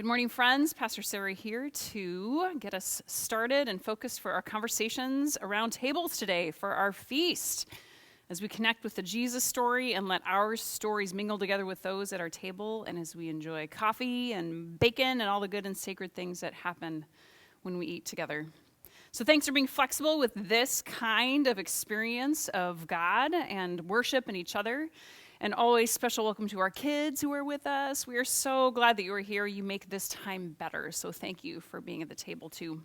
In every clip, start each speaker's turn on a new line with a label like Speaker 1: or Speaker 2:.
Speaker 1: Good morning, friends. Pastor Sarah here to get us started and focused for our conversations around tables today for our feast. As we connect with the Jesus story and let our stories mingle together with those at our table, and as we enjoy coffee and bacon and all the good and sacred things that happen when we eat together. So thanks for being flexible with this kind of experience of God and worship and each other. And always special welcome to our kids who are with us. We are so glad that you are here. You make this time better. So thank you for being at the table too.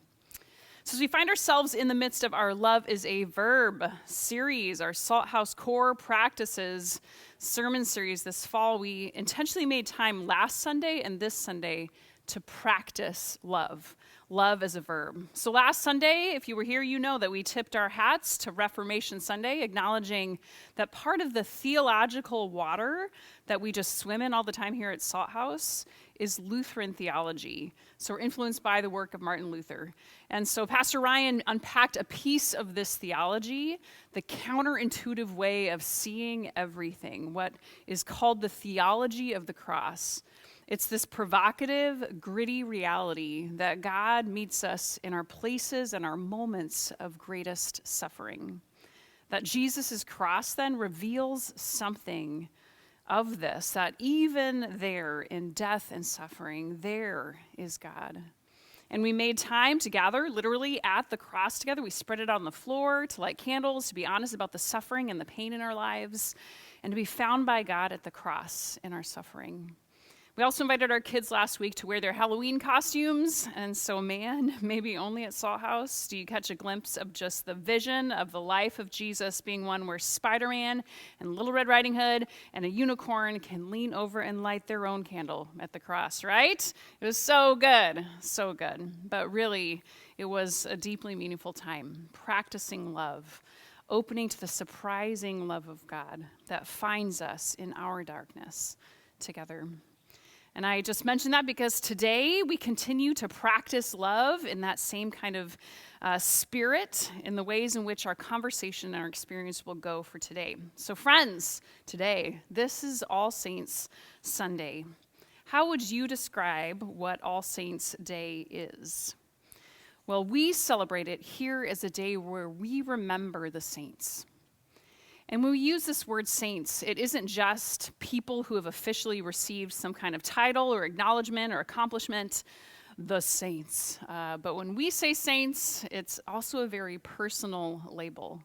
Speaker 1: So as we find ourselves in the midst of our Love is a Verb series, our Salt House Core Practices sermon series this fall, we intentionally made time last Sunday and this Sunday to practice love. Love as a verb. So last Sunday, if you were here, you know that we tipped our hats to Reformation Sunday, acknowledging that part of the theological water that we just swim in all the time here at Salt House is Lutheran theology. So we're influenced by the work of Martin Luther. And so Pastor Ryan unpacked a piece of this theology, the counterintuitive way of seeing everything, what is called the theology of the cross. It's this provocative, gritty reality that God meets us in our places and our moments of greatest suffering. That Jesus' cross then reveals something of this, that even there in death and suffering, there is God. And we made time to gather literally at the cross together. We spread it on the floor to light candles, to be honest about the suffering and the pain in our lives, and to be found by God at the cross in our suffering. We also invited our kids last week to wear their Halloween costumes, and so man, maybe only at Salt House do you catch a glimpse of just the vision of the life of Jesus being one where Spider-Man and Little Red Riding Hood and a unicorn can lean over and light their own candle at the cross, right? It was so good, so good. But really, it was a deeply meaningful time, practicing love, opening to the surprising love of God that finds us in our darkness together. And I just mentioned that because today we continue to practice love in that same kind of spirit in the ways in which our conversation and our experience will go for today. So friends, today, this is All Saints Sunday. How would you describe what All Saints Day is? Well, we celebrate it here as a day where we remember the saints. And when we use this word saints, it isn't just people who have officially received some kind of title or acknowledgement or accomplishment, the saints. But when we say saints, it's also a very personal label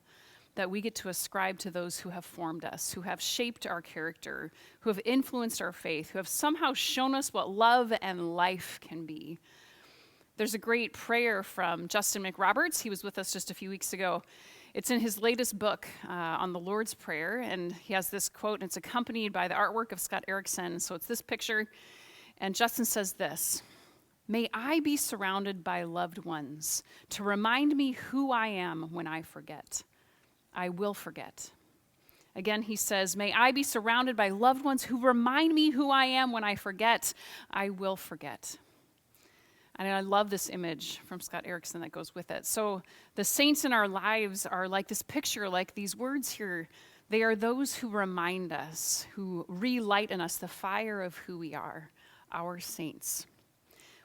Speaker 1: that we get to ascribe to those who have formed us, who have shaped our character, who have influenced our faith, who have somehow shown us what love and life can be. There's a great prayer from Justin McRoberts. He was with us just a few weeks ago. It's in his latest book on the Lord's Prayer, and he has this quote, and it's accompanied by the artwork of Scott Erickson. So it's this picture, and Justin says this: "May I be surrounded by loved ones to remind me who I am when I forget. I will forget." Again, he says, "May I be surrounded by loved ones who remind me who I am when I forget. I will forget." And I love this image from Scott Erickson that goes with it. So the saints in our lives are like this picture, like these words here. They are those who remind us, who relight in us the fire of who we are, our saints.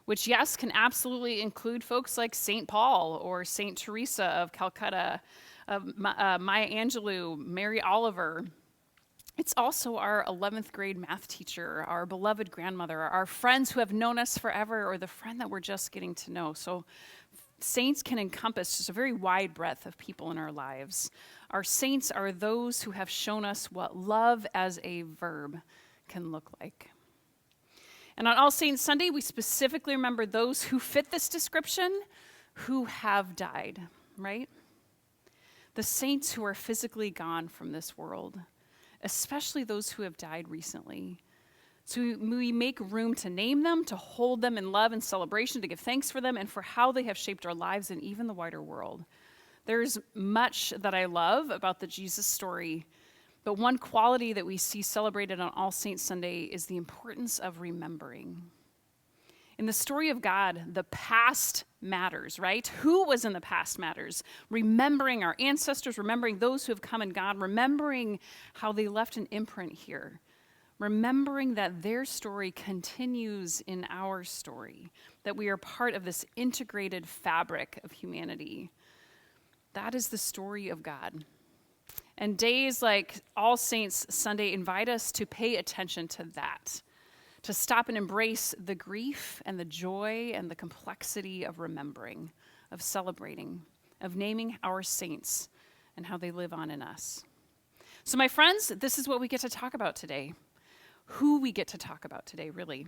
Speaker 1: Which, yes, can absolutely include folks like St. Paul or St. Teresa of Calcutta, Maya Angelou, Mary Oliver. It's also our 11th grade math teacher, our beloved grandmother, our friends who have known us forever, or the friend that we're just getting to know. So saints can encompass just a very wide breadth of people in our lives. Our saints are those who have shown us what love as a verb can look like. And on All Saints Sunday, we specifically remember those who fit this description, who have died, right? The saints who are physically gone from this world, especially those who have died recently. So we make room to name them, to hold them in love and celebration, to give thanks for them and for how they have shaped our lives and even the wider world. There's much that I love about the Jesus story, but one quality that we see celebrated on All Saints Sunday is the importance of remembering. In the story of God, the past matters, right? Who was in the past matters. Remembering our ancestors, remembering those who have come and gone, remembering how they left an imprint here. remembering that their story continues in our story, that we are part of this integrated fabric of humanity. That is the story of God. And days like All Saints Sunday invite us to pay attention to that, to stop and embrace the grief and the joy and the complexity of remembering, of celebrating, of naming our saints and how they live on in us. So my friends, this is what we get to talk about today. Who we get to talk about today, really.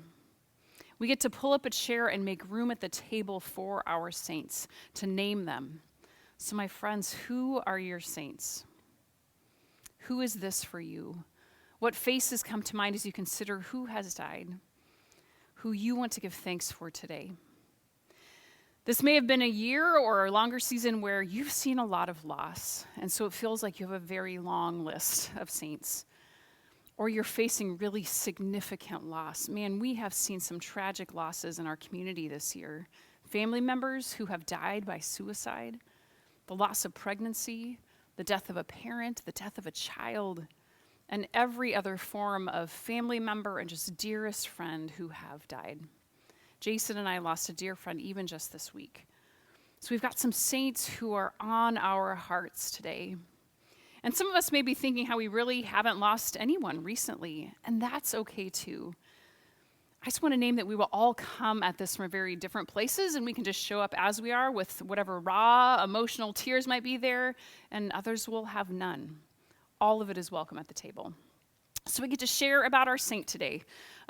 Speaker 1: We get to pull up a chair and make room at the table for our saints, to name them. So my friends, who are your saints? Who is this for you? What faces come to mind as you consider who has died, who you want to give thanks for today? This may have been a year or a longer season where you've seen a lot of loss, and so it feels like you have a very long list of saints. Or you're facing really significant loss. Man, we have seen some tragic losses in our community this year. Family members who have died by suicide, the loss of pregnancy, the death of a parent, the death of a child, and every other form of family member and just dearest friend who have died. Jason and I lost a dear friend even just this week. So we've got some saints who are on our hearts today. And some of us may be thinking how we really haven't lost anyone recently, and that's okay too. I just want to name that we will all come at this from very different places, and we can just show up as we are with whatever raw, emotional tears might be there, and others will have none. All of it is welcome at the table. So we get to share about our saint today.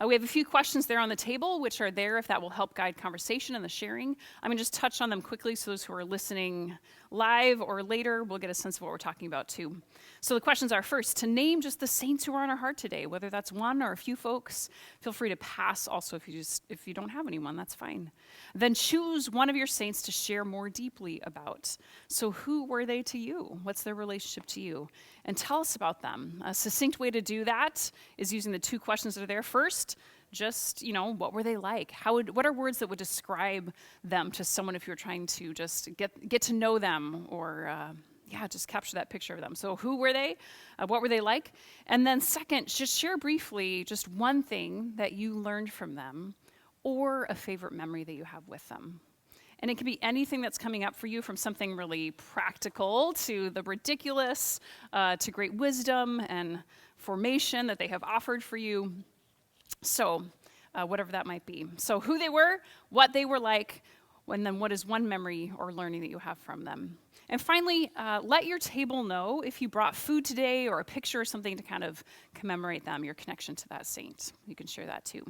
Speaker 1: We have a few questions there on the table, which are there if that will help guide conversation and the sharing. I'm going to just touch on them quickly so those who are listening live or later will get a sense of what we're talking about too. So the questions are, first, to name just the saints who are on our heart today, whether that's one or a few folks. Feel free to pass also if you don't have anyone, that's fine. Then choose one of your saints to share more deeply about. So who were they to you? What's their relationship to you? And tell us about them. A succinct way to do that is using the two questions that are there. First, just, what were they like? What are words that would describe them to someone if you're trying to just get to know them or, just capture that picture of them. So who were they? What were they like? And then second, just share briefly just one thing that you learned from them or a favorite memory that you have with them. And it can be anything that's coming up for you, from something really practical to the ridiculous, to great wisdom and formation that they have offered for you. So whatever that might be. So who they were, what they were like, and then what is one memory or learning that you have from them. And finally, let your table know if you brought food today or a picture or something to kind of commemorate them, your connection to that saint. You can share that too.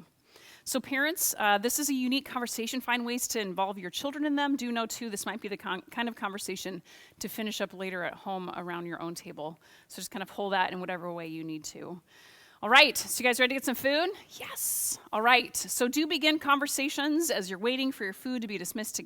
Speaker 1: So parents, this is a unique conversation. Find ways to involve your children in them. Do know, too, this might be the kind of conversation to finish up later at home around your own table. So just kind of hold that in whatever way you need to. All right, so you guys ready to get some food? Yes. All right, so do begin conversations as you're waiting for your food to be dismissed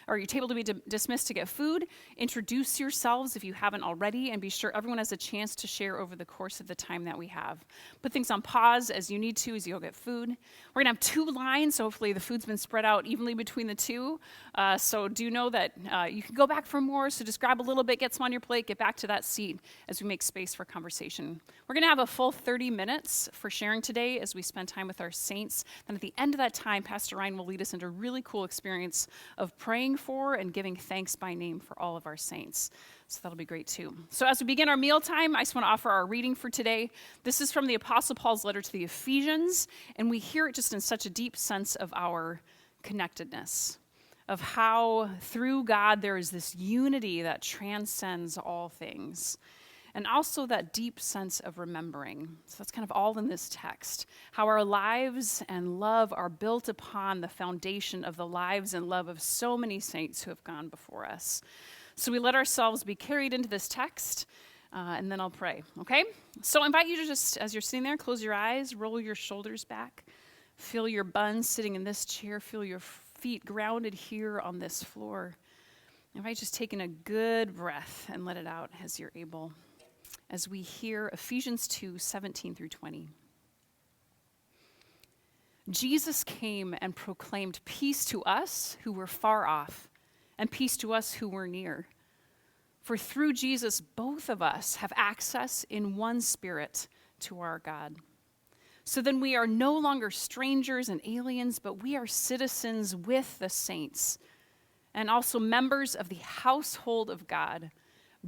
Speaker 1: or your table to be dismissed to get food. Introduce yourselves if you haven't already, and be sure everyone has a chance to share over the course of the time that we have. Put things on pause as you need to as you go get food. We're gonna have two lines, so hopefully the food's been spread out evenly between the two. So do know that you can go back for more, so just grab a little bit, get some on your plate, get back to that seat as we make space for conversation. We're gonna have a full 30 minutes for sharing today as we spend time with our saints. Then at the end of that time, Pastor Ryan will lead us into a really cool experience of praying for and giving thanks by name for all of our saints. So that'll be great too. So as we begin our meal time, I just want to offer our reading for today. This is from the Apostle Paul's letter to the Ephesians, and we hear it just in such a deep sense of our connectedness, of how through God there is this unity that transcends all things. And also that deep sense of remembering. So that's kind of all in this text. How our lives and love are built upon the foundation of the lives and love of so many saints who have gone before us. So we let ourselves be carried into this text, and then I'll pray, okay? So I invite you to just, as you're sitting there, close your eyes, roll your shoulders back, feel your buns sitting in this chair, feel your feet grounded here on this floor. I invite you just taking a good breath and let it out as you're able, as we hear Ephesians 2:17-20. Jesus came and proclaimed peace to us who were far off and peace to us who were near. For through Jesus, both of us have access in one spirit to our God. So then we are no longer strangers and aliens, but we are citizens with the saints and also members of the household of God,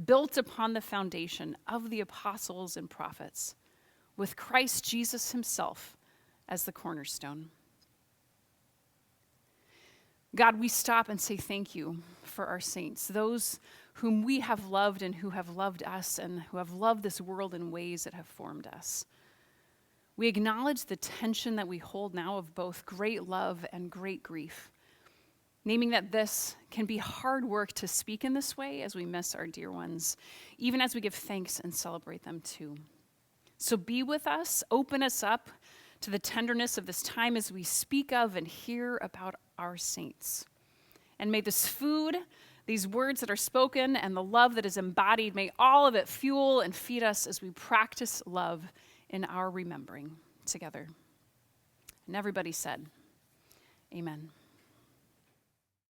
Speaker 1: built upon the foundation of the apostles and prophets, with Christ Jesus himself as the cornerstone. God, we stop and say thank you for our saints, those whom we have loved and who have loved us and who have loved this world in ways that have formed us. We acknowledge the tension that we hold now of both great love and great grief, naming that this can be hard work to speak in this way as we miss our dear ones, even as we give thanks and celebrate them too. So be with us, open us up to the tenderness of this time as we speak of and hear about our saints. And may this food, these words that are spoken, and the love that is embodied, may all of it fuel and feed us as we practice love in our remembering together. And everybody said, amen.